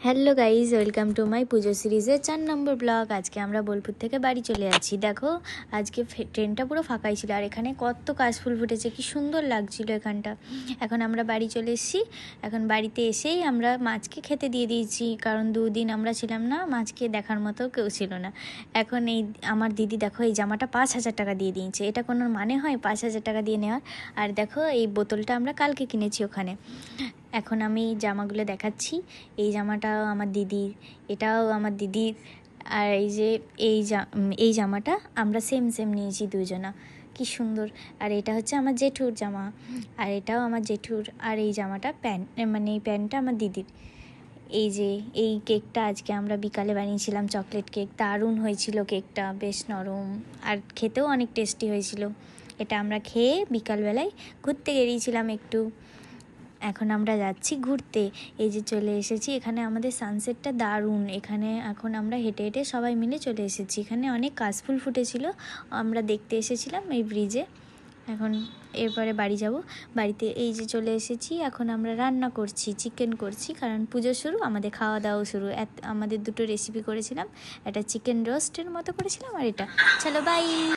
Hello guys, welcome to my পুজো সিরিজের 4 নম্বর blog. আজকে আমরা বোলপুর থেকে বাড়ি চলে যাচ্ছি। দেখো আজকে ট্রেনটা পুরো ফাঁকাই ছিল, আর এখানে কত কাশফুল ফুটেছে, কি সুন্দর লাগছিল এখানটা। এখন আমরা বাড়ি চলে এসেছি। এখন বাড়িতে এসেই আমরা মাছকে খেতে দিয়ে দিয়েছি, কারণ 2 দিন আমরা ছিলাম না, মাছকে দেখার মতো কেউ ছিল না। এখন এই আমার দিদি দেখো এই জামাটা 5,000 টাকা দিয়ে দিয়েছে। এটা কোনো মানে হয় 5,000 টাকা দিয়ে নেওয়ার? আর দেখো এই বোতলটা আমরা কালকে কিনেছি ওখানে। এখন আমি জামাগুলো দেখাচ্ছি। এই জামাটাও আমার দিদির, এটাও আমার দিদির, আর এই যে এই জামাটা আমরা সেম নিয়েছি দুজনা, কি সুন্দর। আর এটা হচ্ছে আমার জেঠুর জামা, আর এটাও আমার জেঠুর। আর এই জামাটা প্যান্ট, মানে এই প্যান্টটা আমার দিদির। এই যে এই কেকটা আজকে আমরা বিকালে বানিয়েছিলাম, চকলেট কেক, দারুণ হয়েছিল কেকটা, বেশ নরম আর খেতেও অনেক টেস্টি হয়েছিল। এটা আমরা খেয়ে বিকালবেলায় ঘুরতে বেরিয়েছিলাম একটু। এখন আমরা যাচ্ছি ঘুরতে। এই যে চলে এসেছি, এখানে আমাদের সানসেটটা দারুণ। এখানে এখন আমরা হেঁটে হেঁটে সবাই মিলে চলে এসেছি। এখানে অনেক কাশফুল ফুটেছিল, আমরা দেখতে এসেছিলাম এই ব্রিজে। এখন এরপরে বাড়ি যাব। বাড়িতে এই যে চলে এসেছি, এখন আমরা রান্না করছি, চিকেন করছি, কারণ পুজো শুরু, আমাদের খাওয়া দাওয়া শুরু। আমাদের দুটো রেসিপি করেছিলাম, একটা চিকেন রোস্টের মতো করেছিলাম, আর এটা। চলো বাই।